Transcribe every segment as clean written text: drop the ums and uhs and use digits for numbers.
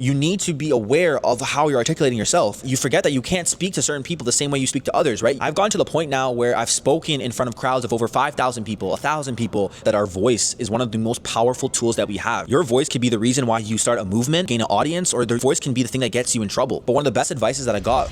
You need to be aware of how you're articulating yourself. You forget that you can't speak to certain people the same way you speak to others, right? I've gotten to the point now where I've spoken in front of crowds of over 5,000 people, 1,000 people, that our voice is one of the most powerful tools that we have. Your voice could be the reason why you start a movement, gain an audience, or their voice can be the thing that gets you in trouble. But one of the best advices that I got.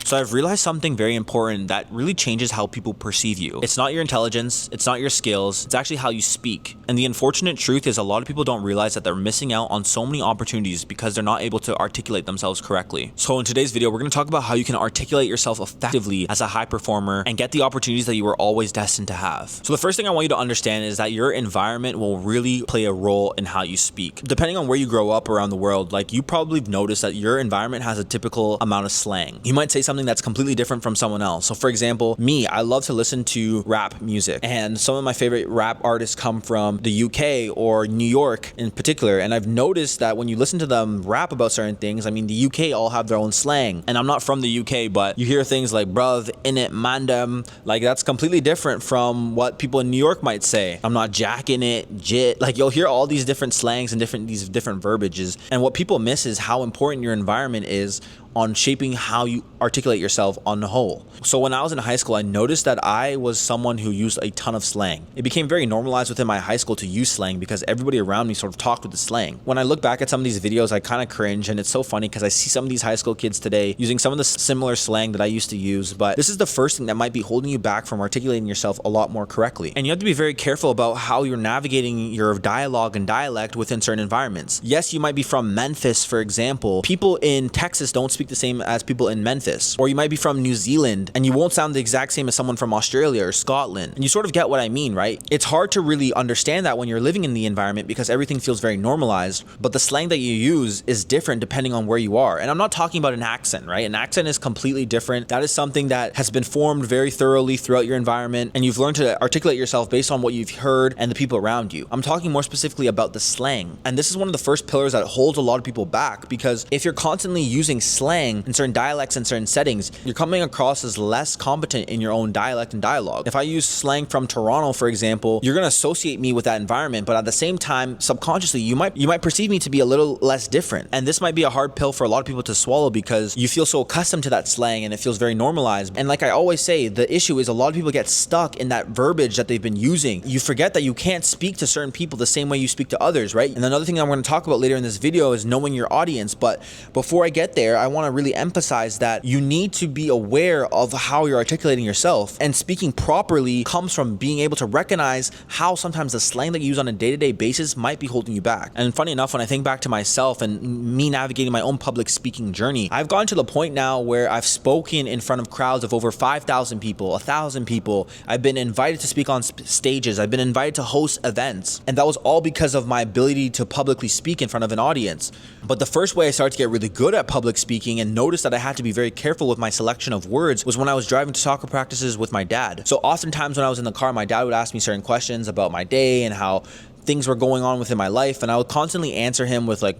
So I've realized something very important that really changes how people perceive you. It's not your intelligence, it's not your skills, it's actually how you speak. And the unfortunate truth is a lot of people don't realize that they're missing out on so many opportunities because they're not able to articulate themselves correctly. So in today's video, we're going to talk about how you can articulate yourself effectively as a high performer and get the opportunities that you were always destined to have. So the first thing I want you to understand is that your environment will really play a role in how you speak. Depending on where you grow up around the world, like you probably noticed that your environment has a typical amount of slang. You might say something that's completely different from someone else. So for example, me, I love to listen to rap music, and some of my favorite rap artists come from the UK or New York in particular. And I've noticed that when you listen to them rap about certain things, I mean, the UK all have their own slang, and I'm not from the UK, but you hear things like bruv, innit, mandem, like that's completely different from what people in New York might say. I'm not jacking it, jit. Like you'll hear all these different slangs and these different verbiages, and what people miss is how important your environment is on shaping how you articulate yourself on the whole. So when I was in high school, I noticed that I was someone who used a ton of slang. It became very normalized within my high school to use slang because everybody around me sort of talked with the slang. When I look back at some of these videos, I kind of cringe, and it's so funny because I see some of these high school kids today using some of the similar slang that I used to use, but this is the first thing that might be holding you back from articulating yourself a lot more correctly. And you have to be very careful about how you're navigating your dialogue and dialect within certain environments. Yes, you might be from Memphis, for example. People in Texas don't speak the same as people in Memphis. Or you might be from New Zealand and you won't sound the exact same as someone from Australia or Scotland. And you sort of get what I mean, right? It's hard to really understand that when you're living in the environment because everything feels very normalized, but the slang that you use is different depending on where you are. And I'm not talking about an accent, right? An accent is completely different. That is something that has been formed very thoroughly throughout your environment, and you've learned to articulate yourself based on what you've heard and the people around you. I'm talking more specifically about the slang. And this is one of the first pillars that holds a lot of people back, because if you're constantly using slang in certain dialects and certain settings, you're coming across as less competent in your own dialect and dialogue. If I use slang from Toronto, for example, you're going to associate me with that environment, but at the same time, subconsciously, you might perceive me to be a little less different. And this might be a hard pill for a lot of people to swallow because you feel so accustomed to that slang and it feels very normalized. And like I always say, the issue is a lot of people get stuck in that verbiage that they've been using. You forget that you can't speak to certain people the same way you speak to others, right? And another thing I'm going to talk about later in this video is knowing your audience. But before I get there, I want to really emphasize that you need to be aware of how you're articulating yourself, and speaking properly comes from being able to recognize how sometimes the slang that you use on a day-to-day basis might be holding you back. And funny enough, when I think back to myself and me navigating my own public speaking journey, I've gotten to the point now where I've spoken in front of crowds of over 5,000 people, 1,000 people. I've been invited to speak on stages. I've been invited to host events, and that was all because of my ability to publicly speak in front of an audience. But the first way I started to get really good at public speaking and noticed that I had to be very careful with my selection of words was when I was driving to soccer practices with my dad. So oftentimes when I was in the car, my dad would ask me certain questions about my day and how things were going on within my life, and I would constantly answer him with like,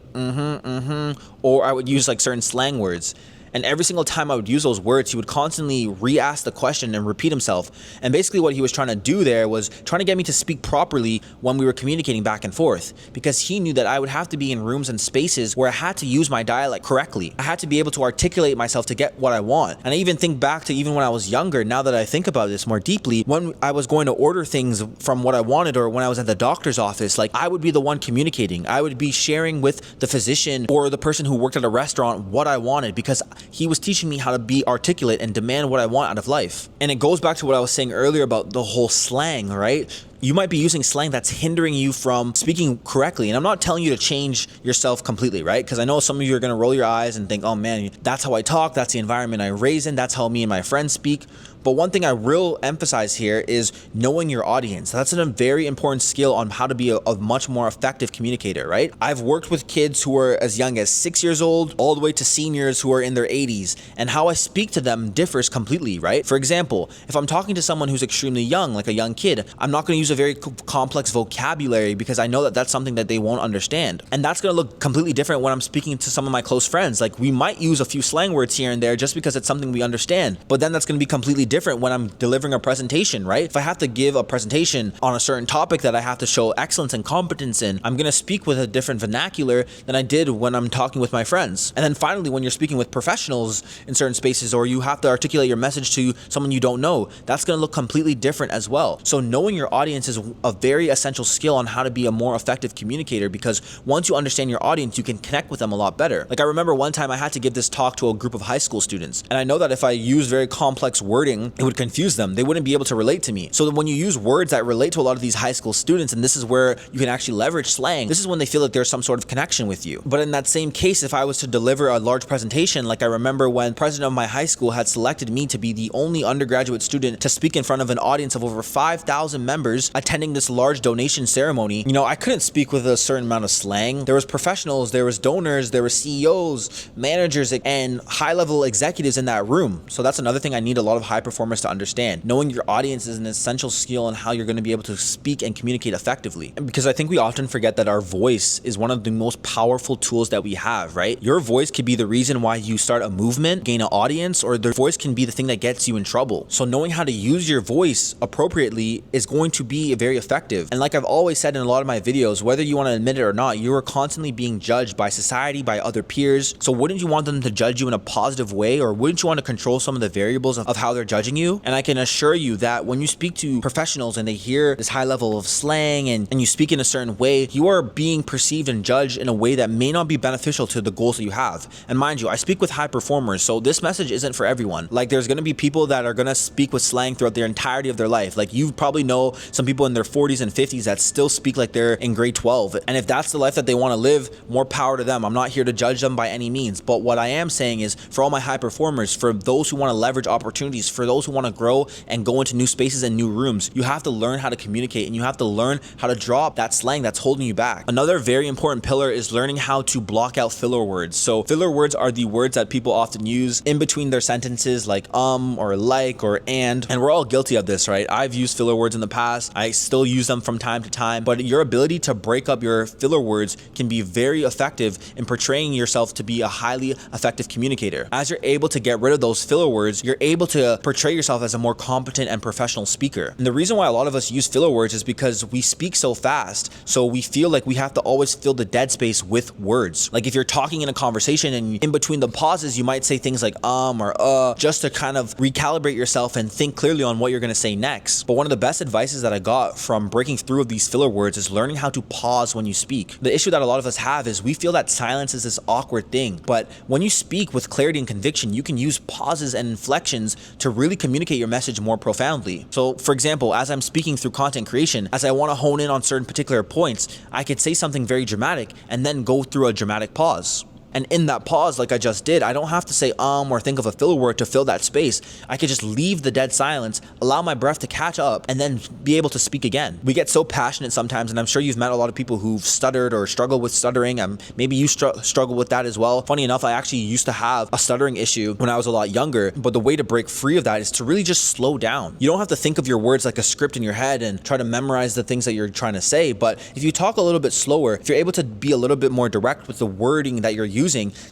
or I would use like certain slang words. And every single time I would use those words, he would constantly re-ask the question and repeat himself. And basically what he was trying to do there was trying to get me to speak properly when we were communicating back and forth, because he knew that I would have to be in rooms and spaces where I had to use my dialect correctly. I had to be able to articulate myself to get what I want. And I even think back to even when I was younger, now that I think about this more deeply, when I was going to order things from what I wanted, or when I was at the doctor's office, like I would be the one communicating. I would be sharing with the physician or the person who worked at a restaurant what I wanted, because he was teaching me how to be articulate and demand what I want out of life. And it goes back to what I was saying earlier about the whole slang, right? You might be using slang that's hindering you from speaking correctly. And I'm not telling you to change yourself completely, right? Because I know some of you are going to roll your eyes and think, oh man, that's how I talk. That's the environment I raise in. That's how me and my friends speak. But one thing I will emphasize here is knowing your audience. That's a very important skill on how to be a much more effective communicator, right? I've worked with kids who are as young as 6 years old all the way to seniors who are in their 80s, and how I speak to them differs completely, right? For example, if I'm talking to someone who's extremely young, like a young kid, I'm not going to use a very complex vocabulary because I know that that's something that they won't understand. And that's going to look completely different when I'm speaking to some of my close friends. Like we might use a few slang words here and there just because it's something we understand, but then that's going to be completely different when I'm delivering a presentation, right? If I have to give a presentation on a certain topic that I have to show excellence and competence in, I'm gonna speak with a different vernacular than I did when I'm talking with my friends. And then finally, when you're speaking with professionals in certain spaces, or you have to articulate your message to someone you don't know, that's gonna look completely different as well. So knowing your audience is a very essential skill on how to be a more effective communicator, because once you understand your audience, you can connect with them a lot better. Like I remember one time I had to give this talk to a group of high school students, and I know that if I use very complex wording, it would confuse them. They wouldn't be able to relate to me. So that when you use words that relate to a lot of these high school students, and this is where you can actually leverage slang, this is when they feel like there's some sort of connection with you. But in that same case, if I was to deliver a large presentation, like I remember when the president of my high school had selected me to be the only undergraduate student to speak in front of an audience of over 5,000 members attending this large donation ceremony, you know, I couldn't speak with a certain amount of slang. There was professionals, there was donors, there were CEOs, managers, and high-level executives in that room. So that's another thing I need a lot of high performers to understand. Knowing your audience is an essential skill in how you're going to be able to speak and communicate effectively. And because I think we often forget that our voice is one of the most powerful tools that we have, right? Your voice could be the reason why you start a movement, gain an audience, or the voice can be the thing that gets you in trouble. So knowing how to use your voice appropriately is going to be very effective. And like I've always said in a lot of my videos, whether you want to admit it or not, you are constantly being judged by society, by other peers. So wouldn't you want them to judge you in a positive way, or wouldn't you want to control some of the variables of how they're judging you? And I can assure you that when you speak to professionals and they hear this high level of slang and you speak in a certain way, you are being perceived and judged in a way that may not be beneficial to the goals that you have. And mind you, I speak with high performers, so this message isn't for everyone. Like there's going to be people that are going to speak with slang throughout their entirety of their life. Like you probably know some people in their 40s and 50s that still speak like they're in grade 12. And if that's the life that they want to live, more power to them. I'm not here to judge them by any means. But what I am saying is, for all my high performers, for those who want to leverage opportunities, for those who want to grow and go into new spaces and new rooms, you have to learn how to communicate, and you have to learn how to drop that slang that's holding you back. Another very important pillar is learning how to block out filler words. So filler words are the words that people often use in between their sentences, like or like or and we're all guilty of this, right? I've used filler words in the past. I still use them from time to time, but your ability to break up your filler words can be very effective in portraying yourself to be a highly effective communicator. As you're able to get rid of those filler words, you're able to portray yourself as a more competent and professional speaker. And the reason why a lot of us use filler words is because we speak so fast, so we feel like we have to always fill the dead space with words. Like if you're talking in a conversation and in between the pauses, you might say things like or just to kind of recalibrate yourself and think clearly on what you're going to say next. But one of the best advices that I got from breaking through of these filler words is learning how to pause when you speak. The issue that a lot of us have is we feel that silence is this awkward thing, but when you speak with clarity and conviction, you can use pauses and inflections to really communicate your message more profoundly. So for example, as I'm speaking through content creation, as I want to hone in on certain particular points, I could say something very dramatic and then go through a dramatic pause. And in that pause, like I just did, I don't have to say or think of a filler word to fill that space. I could just leave the dead silence, allow my breath to catch up, and then be able to speak again. We get so passionate sometimes, and I'm sure you've met a lot of people who've stuttered or struggled with stuttering. Maybe you struggle with that as well. Funny enough, I actually used to have a stuttering issue when I was a lot younger, but the way to break free of that is to really just slow down. You don't have to think of your words like a script in your head and try to memorize the things that you're trying to say, but if you talk a little bit slower, if you're able to be a little bit more direct with the wording that you're using,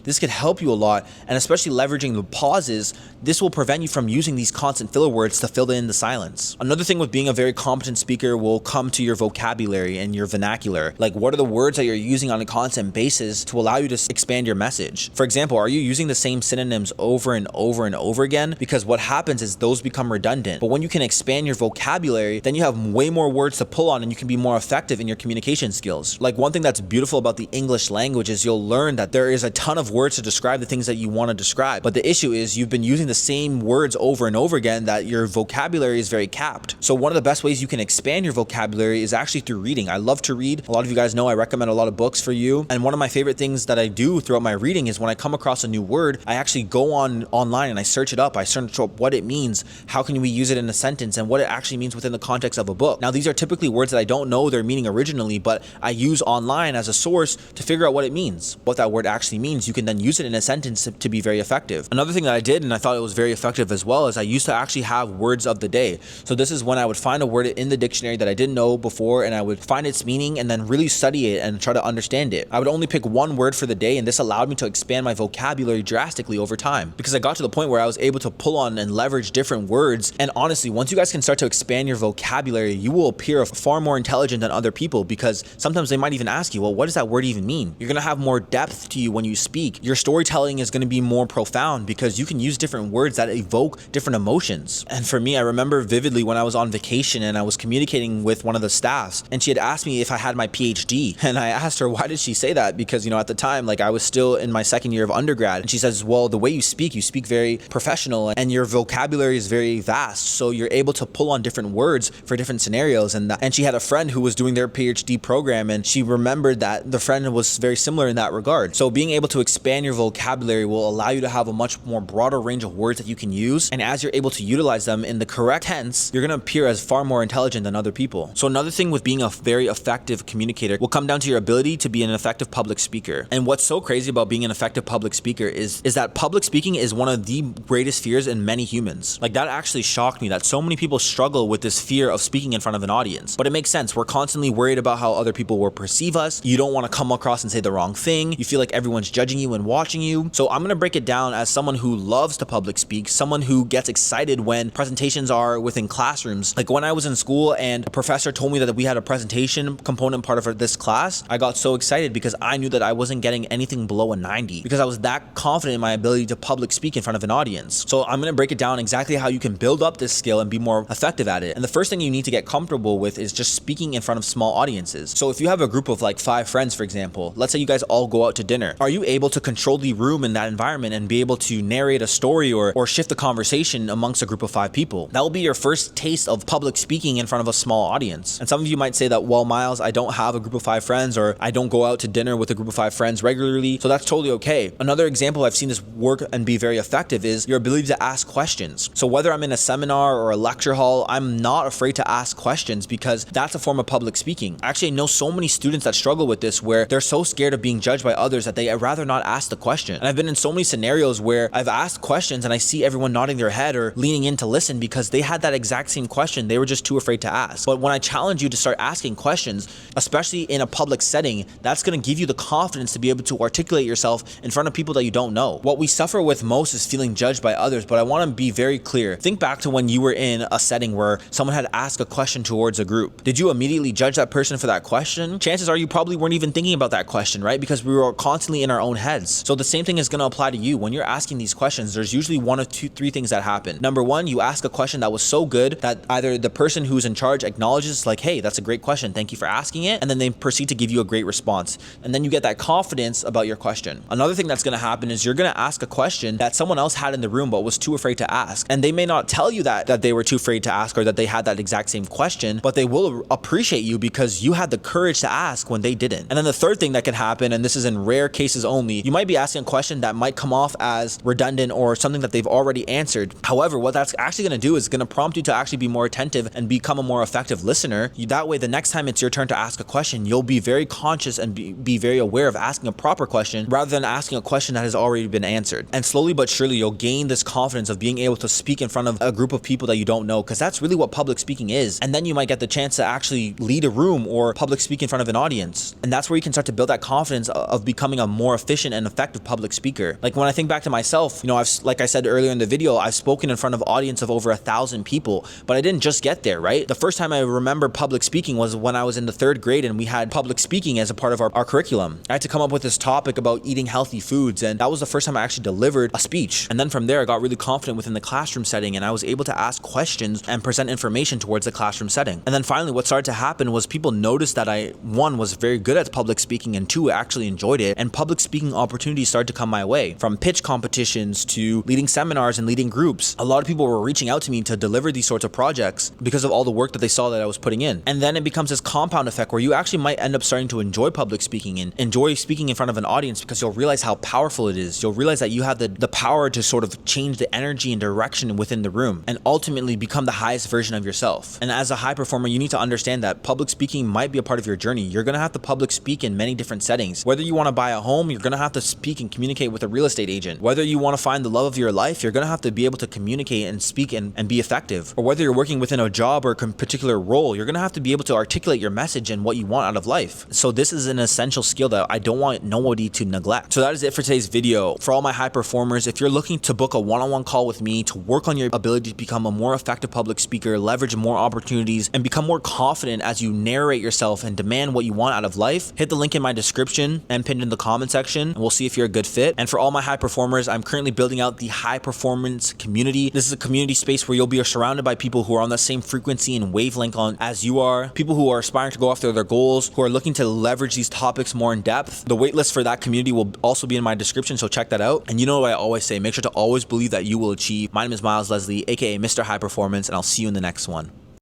this could help you a lot. And especially leveraging the pauses, this will prevent you from using these constant filler words to fill in the silence. Another thing with being a very competent speaker will come to your vocabulary and your vernacular. Like, what are the words that you're using on a constant basis to allow you to expand your message? For example, are you using the same synonyms over and over and over again? Because what happens is those become redundant. But when you can expand your vocabulary, then you have way more words to pull on and you can be more effective in your communication skills. Like, one thing that's beautiful about the English language is you'll learn that there is a ton of words to describe the things that you want to describe. But the issue is you've been using the same words over and over again, that your vocabulary is very capped. So one of the best ways you can expand your vocabulary is actually through reading. I love to read. A lot of you guys know I recommend a lot of books for you. And one of my favorite things that I do throughout my reading is when I come across a new word, I actually go online and I search it up. I search up what it means, how can we use it in a sentence, and what it actually means within the context of a book. Now, these are typically words that I don't know their meaning originally, but I use online as a source to figure out what it means, what that word actually actually means, you can then use it in a sentence to be very effective. Another thing that I did, and I thought it was very effective as well, is I used to actually have words of the day. So this is when I would find a word in the dictionary that I didn't know before, and I would find its meaning and then really study it and try to understand it. I would only pick one word for the day, and this allowed me to expand my vocabulary drastically over time, because I got to the point where I was able to pull on and leverage different words. And honestly, once you guys can start to expand your vocabulary, you will appear far more intelligent than other people, because sometimes they might even ask you, well, what does that word even mean? You're gonna have more depth to you when you speak. Your storytelling is gonna be more profound because you can use different words that evoke different emotions. And for me, I remember vividly when I was on vacation and I was communicating with one of the staffs, and she had asked me if I had my PhD. And I asked her, why did she say that? Because, at the time, like, I was still in my second year of undergrad. And she says, well, the way you speak very professional, and your vocabulary is very vast. So you're able to pull on different words for different scenarios. And she had a friend who was doing their PhD program, and she remembered that the friend was very similar in that regard. So being able to expand your vocabulary will allow you to have a much more broader range of words that you can use. And as you're able to utilize them in the correct tense, you're going to appear as far more intelligent than other people. So another thing with being a very effective communicator will come down to your ability to be an effective public speaker. And what's so crazy about being an effective public speaker is that public speaking is one of the greatest fears in many humans. Like, that actually shocked me that so many people struggle with this fear of speaking in front of an audience. But it makes sense. We're constantly worried about how other people will perceive us. You don't want to come across and say the wrong thing. You feel like everyone's judging you and watching you. So I'm going to break it down as someone who loves to public speak, someone who gets excited when presentations are within classrooms. Like, when I was in school and a professor told me that we had a presentation component part of this class, I got so excited because I knew that I wasn't getting anything below a 90, because I was that confident in my ability to public speak in front of an audience. So I'm going to break it down exactly how you can build up this skill and be more effective at it. And the first thing you need to get comfortable with is just speaking in front of small audiences. So if you have a group of like 5 friends, for example, let's say you guys all go out to dinner, are you able to control the room in that environment and be able to narrate a story or shift the conversation amongst a group of 5 people? That will be your first taste of public speaking in front of a small audience. And some of you might say that, well, Miles, I don't have a group of 5 friends, or I don't go out to dinner with a group of 5 friends regularly. So that's totally okay. Another example I've seen this work and be very effective is your ability to ask questions. So whether I'm in a seminar or a lecture hall, I'm not afraid to ask questions, because that's a form of public speaking. Actually, I know so many students that struggle with this, where they're so scared of being judged by others that I'd rather not ask the question. And I've been in so many scenarios where I've asked questions and I see everyone nodding their head or leaning in to listen because they had that exact same question. They were just too afraid to ask. But when I challenge you to start asking questions, especially in a public setting, that's going to give you the confidence to be able to articulate yourself in front of people that you don't know. What we suffer with most is feeling judged by others, but I want to be very clear. Think back to when you were in a setting where someone had asked a question towards a group. Did you immediately judge that person for that question? Chances are you probably weren't even thinking about that question, right? Because we were constantly in our own heads. So the same thing is going to apply to you. When you're asking these questions, there's usually 1 or 2, 3 things that happen. Number 1, you ask a question that was so good that either the person who's in charge acknowledges, like, hey, that's a great question, thank you for asking it, and then they proceed to give you a great response. And then you get that confidence about your question. Another thing that's going to happen is you're going to ask a question that someone else had in the room but was too afraid to ask. And they may not tell you that they were too afraid to ask, or that they had that exact same question, but they will appreciate you because you had the courage to ask when they didn't. And then the third thing that could happen, and this is in rare cases only, you might be asking a question that might come off as redundant or something that they've already answered. However, what that's actually going to do is going to prompt you to actually be more attentive and become a more effective listener. That way, the next time it's your turn to ask a question, you'll be very conscious and be very aware of asking a proper question rather than asking a question that has already been answered. And slowly but surely, you'll gain this confidence of being able to speak in front of a group of people that you don't know, because that's really what public speaking is. And then you might get the chance to actually lead a room or public speak in front of an audience. And that's where you can start to build that confidence of becoming a more efficient and effective public speaker. Like, when I think back to myself, like I said earlier in the video, I've spoken in front of an audience of over 1,000 people, but I didn't just get there, right? The first time I remember public speaking was when I was in the 3rd grade and we had public speaking as a part of our curriculum. I had to come up with this topic about eating healthy foods, and that was the first time I actually delivered a speech. And then from there, I got really confident within the classroom setting, and I was able to ask questions and present information towards the classroom setting. And then finally, what started to happen was people noticed that I, 1, was very good at public speaking, and 2, actually enjoyed it. And public speaking opportunities started to come my way, from pitch competitions to leading seminars and leading groups. A lot of people were reaching out to me to deliver these sorts of projects because of all the work that they saw that I was putting in. And then it becomes this compound effect where you actually might end up starting to enjoy public speaking and enjoy speaking in front of an audience, because you'll realize how powerful it is. You'll realize that you have the power to sort of change the energy and direction within the room and ultimately become the highest version of yourself. And as a high performer, you need to understand that public speaking might be a part of your journey. You're going to have to public speak in many different settings. Whether you want to buy a home home, you're gonna have to speak and communicate with a real estate agent. Whether you want to find the love of your life, you're gonna have to be able to communicate and speak and be effective. Or whether you're working within a job or a particular role, you're gonna have to be able to articulate your message and what you want out of life. So this is an essential skill that I don't want nobody to neglect. So that is it for today's video. For all my high performers, if you're looking to book a one-on-one call with me to work on your ability to become a more effective public speaker, leverage more opportunities, and become more confident as you narrate yourself and demand what you want out of life, hit the link in my description and pinned in the comment section, and we'll see if you're a good fit. And for all my high performers, I'm currently building out the high performance community. This is a community space where you'll be surrounded by people who are on the same frequency and wavelength as you are, people who are aspiring to go after their goals, who are looking to leverage these topics more in depth. The waitlist for that community will also be in my description, so check that out. And you know what I always say, make sure to always believe that you will achieve. My name is Miles Leslie, aka Mr. High Performance, and I'll see you in the next one.